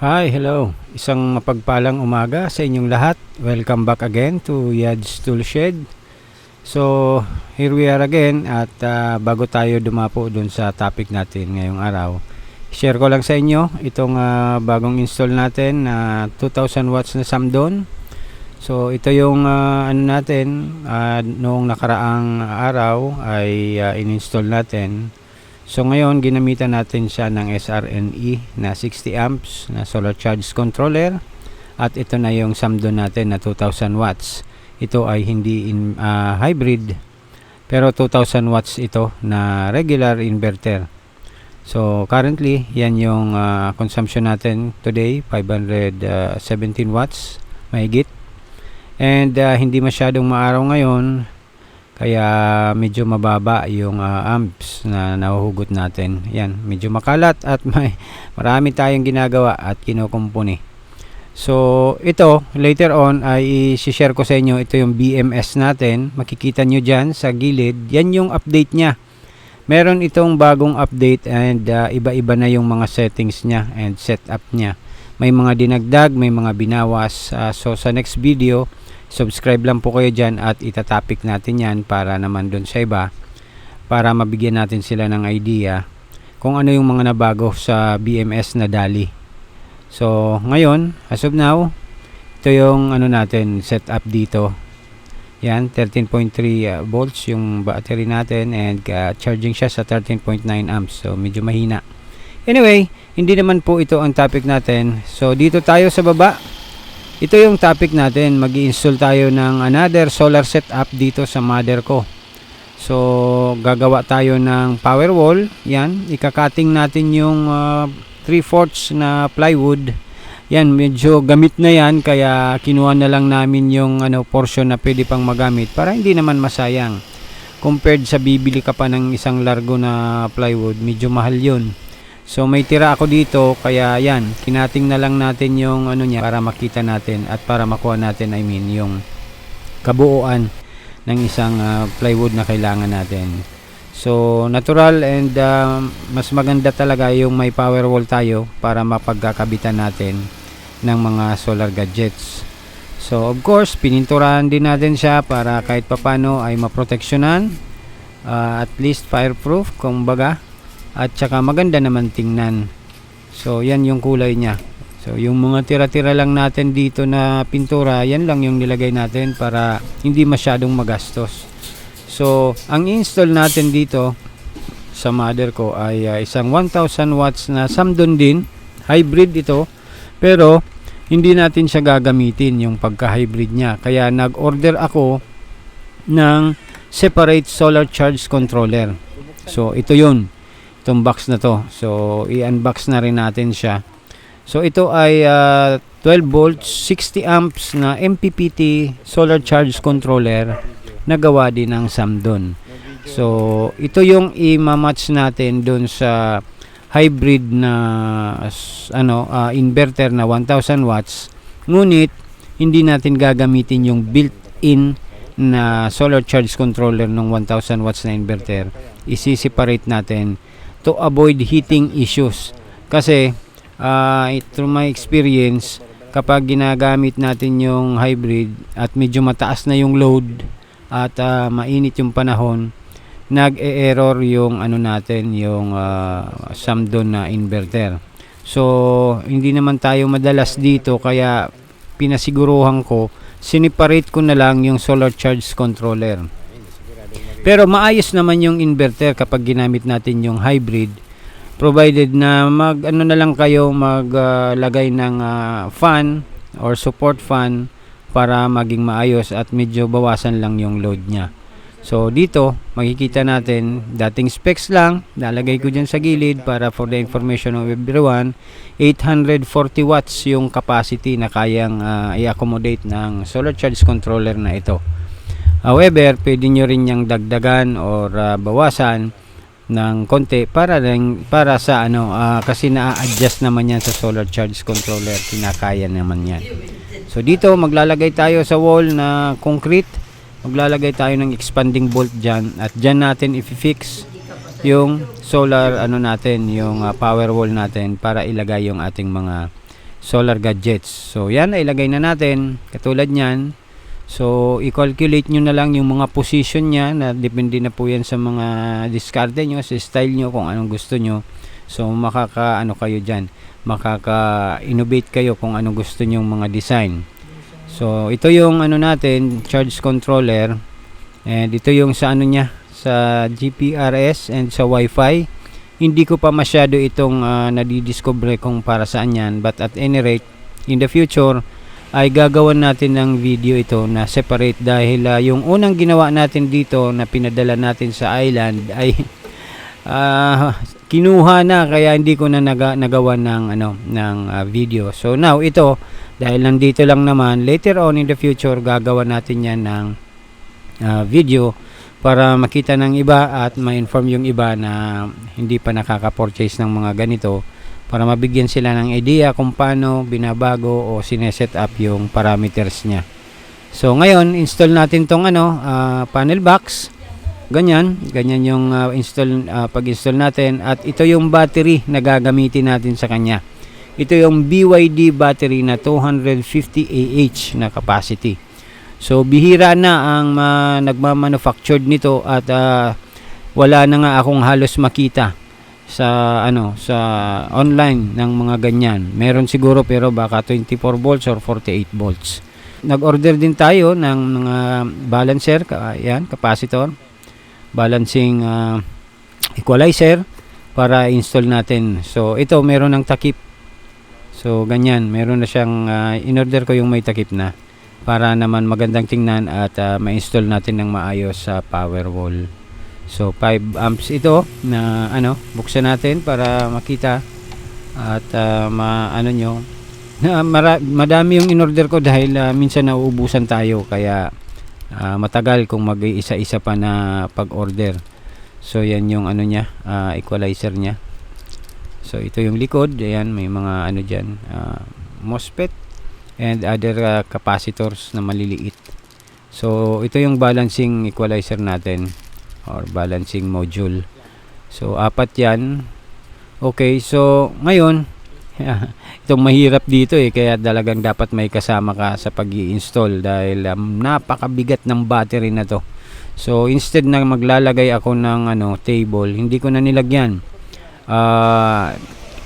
Hi, hello. Isang mapagpalang umaga sa inyong lahat. Welcome back again to Yad's Tool Shed. So, here we are again at bago tayo dumapo dun sa topic natin ngayong araw, share ko lang sa inyo itong bagong install natin na 2000 watts na Samdon. So, ito yung noong nakaraang araw ay in-install natin. So ngayon ginamitan natin siya ng SRNE na 60 amps na solar charge controller at ito na yung Samdon natin na 2000 watts. Ito ay hindi hybrid pero 2000 watts ito na regular inverter. So currently yan yung consumption natin today, 517 watts mahigit. And hindi masyadong maaraw ngayon, kaya medyo mababa yung amps na nahuhugot natin. Yan, medyo makalat at marami tayong ginagawa at kinukumpuni. So ito later on ay i-share ko sa inyo. Ito yung BMS natin, makikita nyo dyan sa gilid. Yan yung update nya. Meron itong bagong update and iba-iba na yung mga settings nya and setup nya. May mga dinagdag, may mga binawas. So sa next video, subscribe lang po kayo dyan at itatopic natin yan para naman dun sa iba, para mabigyan natin sila ng idea kung ano yung mga nabago sa BMS na DALI. So ngayon, as of now, ito yung natin setup dito. Yan, 13.3 volts yung battery natin and charging siya sa 13.9 amps. So medyo mahina. Anyway, hindi naman po ito ang topic natin. So dito tayo sa baba. Ito yung topic natin. Mag-i-install tayo ng another solar setup dito sa mother ko. So gagawa tayo ng power wall. Yan, ikakating natin yung 3/4 na plywood. Yan, medyo gamit na yan, kaya kinuha na lang namin yung portion na pwede pang magamit para hindi naman masayang. Compared sa bibili ka pa ng isang largo na plywood, medyo mahal yun. So may tira ako dito, kaya yan, kinating na lang natin yung niya para makita natin at para makuha natin, yung kabuuan ng isang plywood na kailangan natin. So natural and mas maganda talaga yung may power wall tayo para mapagkakabitan natin ng mga solar gadgets. So of course, pininturahan din natin siya para kahit papano ay maproteksyonan, at least fireproof kumbaga. At saka maganda naman tingnan. So yan yung kulay niya. So yung mga tira-tira lang natin dito na pintura, yan lang yung nilagay natin para hindi masyadong magastos. So ang install natin dito sa mother ko ay isang 1000 watts na Samdon din. Hybrid ito. Pero hindi natin siya gagamitin yung pagka-hybrid niya. Kaya nag-order ako ng separate solar charge controller. So ito yun. Itong box na to. So i-unbox na rin natin siya. So ito ay 12 volts 60 amps na MPPT solar charge controller na gawa din ng Samdon. So ito yung i-match natin doon sa hybrid na inverter na 1000 watts. Ngunit hindi natin gagamitin yung built-in na solar charge controller ng 1000 watts na inverter. Isi-separate natin to avoid heating issues. Kasi through my experience, kapag ginagamit natin yung hybrid at medyo mataas na yung load at mainit yung panahon, nag-e-error yung natin, yung Samdon na inverter. So hindi naman tayo madalas dito, kaya pinasiguruhan ko, sineparate ko na lang yung solar charge controller. Pero maayos naman yung inverter kapag ginamit natin yung hybrid, provided na na lang kayo maglagay ng fan or support fan para maging maayos at medyo bawasan lang yung load niya. So dito makikita natin, dating specs lang, nalagay ko dyan sa gilid para for the information of everyone, 840 watts yung capacity na kayang i-accommodate ng solar charge controller na ito. However, pwede nyo rin niyang dagdagan or bawasan ng konti para sa kasi na-adjust naman yan sa solar charge controller, kinakaya naman yan. So dito maglalagay tayo sa wall na concrete, maglalagay tayo ng expanding bolt dyan at dyan natin i-fix yung solar natin, yung power wall natin para ilagay yung ating mga solar gadgets. So yan, ilagay na natin katulad nyan. So i-calculate nyo na lang yung mga position nya, na depende na po yan sa mga discarte nyo, sa style nyo, kung anong gusto nyo. So makaka kayo dyan, makaka-innovate kayo kung anong gusto nyong mga design. So ito yung natin, charge controller, and ito yung sa nya, sa GPRS and sa Wi-Fi. Hindi ko pa masyado itong nadidiscover kung para saan yan, but at any rate, in the future ay gagawan natin ng video ito na separate, dahil yung unang ginawa natin dito na pinadala natin sa island ay kinuha na, kaya hindi ko na nagawa ng video. So now ito, dahil nandito lang naman, later on in the future gagawa natin yan ng video para makita ng iba at ma-inform yung iba na hindi pa nakaka-purchase ng mga ganito, para mabigyan sila ng idea kung paano binabago o sineset up yung parameters niya. So ngayon, install natin tong panel box. Ganyan yung pag-install natin, at ito yung battery na gagamitin natin sa kanya. Ito yung BYD battery na 250 Ah na capacity. So bihira na ang nagma-manufactured nito, at wala na nga akong halos makita sa sa online ng mga ganyan. Meron siguro, pero baka 24 volts or 48 volts. Nag-order din tayo ng mga balancer, capacitor, balancing equalizer para install natin. So ito meron ng takip. So ganyan, meron na siyang in-order ko yung may takip na, para naman magandang tingnan at ma-install natin ng maayos sa power wall. So 5 amps ito na buksan natin para makita at madami yung in-order ko, dahil minsan nauubusan tayo, kaya matagal kung mag-isa-isa pa na pag-order. So yan yung equalizer nya. So ito yung likod, ayan, may mga dyan, MOSFET and other capacitors na maliliit. So ito yung balancing equalizer natin or balancing module. So 4 yan. Okay, so ngayon itong mahirap dito kaya talagang dapat may kasama ka sa pag-i-install, dahil napakabigat ng battery na to. So instead na maglalagay ako ng table, hindi ko na nilagyan.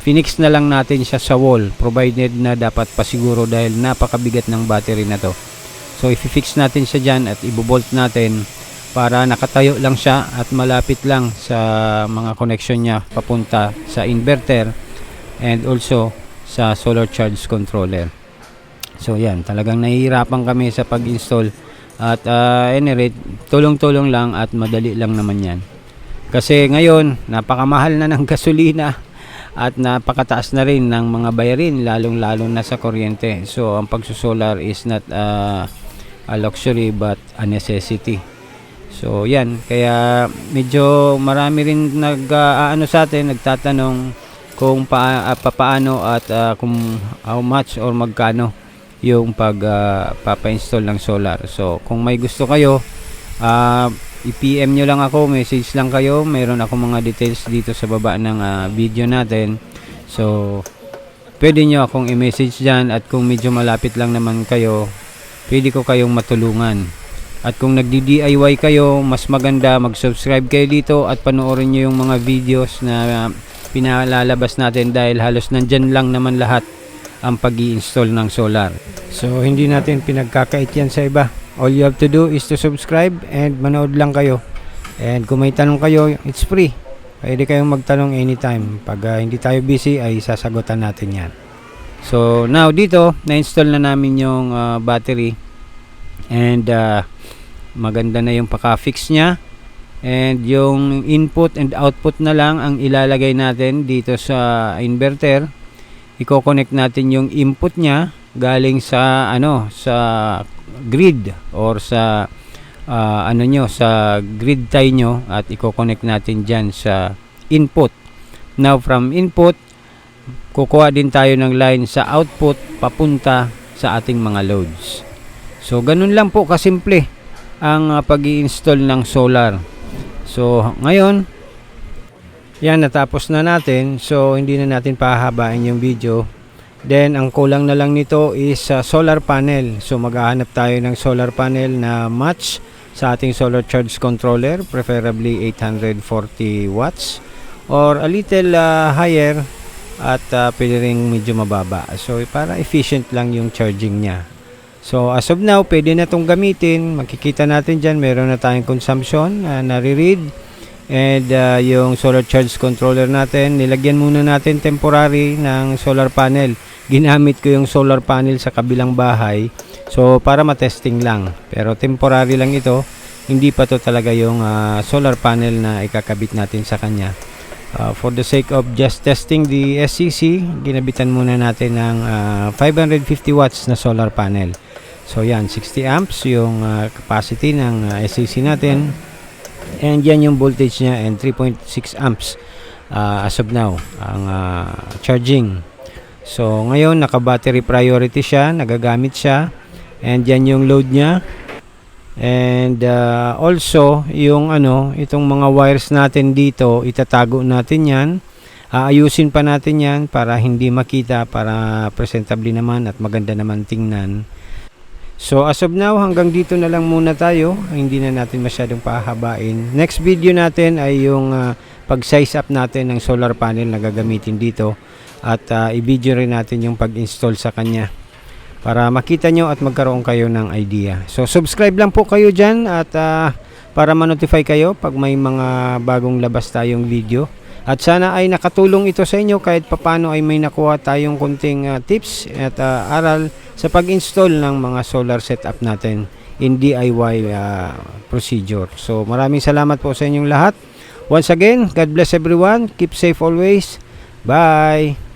Finix na lang natin siya sa wall, provided na dapat pasiguro, dahil napakabigat ng battery na to. So i-fix natin siya dyan at ibobolt natin para nakatayo lang siya at malapit lang sa mga connection niya papunta sa inverter and also sa solar charge controller. So yan, talagang nahihirapan kami sa pag-install, at any rate, tulong-tulong lang at madali lang naman yan. Kasi ngayon napakamahal na ng gasolina at napakataas na rin ng mga bayarin, lalong-lalo na sa kuryente. So ang pagsusolar is not a luxury but a necessity. So yan, kaya medyo marami rin sa atin, nagtatanong kung paano at kung how much or magkano yung papa-install ng solar. So kung may gusto kayo, i-PM nyo lang ako, message lang kayo. Meron ako mga details dito sa baba ng video natin. So pwede nyo akong i-message dyan, at kung medyo malapit lang naman kayo, pwede ko kayong matulungan. At kung nagdi-DIY kayo, mas maganda mag-subscribe kayo dito at panoorin nyo yung mga videos na pinalalabas natin, dahil halos nandyan lang naman lahat ang pag-i-install ng solar. So hindi natin pinagkakait yan sa iba. All you have to do is to subscribe and manood lang kayo. And kung may tanong kayo, it's free. Pwede kayong magtanong anytime. Pag hindi tayo busy, ay sasagutan natin yan. So now dito, na-install na namin yung battery. And maganda na yung paka-fix nya. And yung input and output na lang ang ilalagay natin dito sa inverter. I-connect natin yung input nya galing sa sa grid or sa sa grid tie nyo, at i-connect natin dyan sa input. Now from input, kukuha din tayo ng line sa output papunta sa ating mga loads. So ganun lang po kasimple ang pag-i-install ng solar. So ngayon, yan, natapos na natin. So hindi na natin pahabain yung video. Then ang kulang na lang nito is solar panel. So maghahanap tayo ng solar panel na match sa ating solar charge controller, preferably 840 watts or a little higher at pwede ring medyo mababa. So para efficient lang yung charging niya. So as of now, pwede na itong gamitin. Makikita natin dyan, meron na tayong consumption nare-read. And yung solar charge controller natin, nilagyan muna natin temporary ng solar panel. Ginamit ko yung solar panel sa kabilang bahay. So para matesting lang. Pero temporary lang ito. Hindi pa to talaga yung solar panel na ikakabit natin sa kanya. For the sake of just testing the SCC, ginabitan muna natin ng 550 watts na solar panel. So yan, 60 amps yung capacity ng SCC natin. And yan yung voltage niya and 3.6 amps as of now ang charging. So ngayon naka-battery priority siya, nagagamit siya. And yan yung load niya. And also yung itong mga wires natin dito, itatago natin yan. Aayusin pa natin yan para hindi makita, para presentably naman at maganda naman tingnan. So as of now, hanggang dito na lang muna tayo. Hindi na natin masyadong pahabain. Next video natin ay yung pag-size up natin ng solar panel na gagamitin dito. At i-video rin natin yung pag-install sa kanya, para makita nyo at magkaroon kayo ng idea. So subscribe lang po kayo dyan at para ma-notify kayo pag may mga bagong labas tayong video. At sana ay nakatulong ito sa inyo kahit papano ay may nakuha tayong kunting tips at aral sa pag-install ng mga solar setup natin in DIY procedure. So maraming salamat po sa inyong lahat. Once again, God bless everyone. Keep safe always. Bye!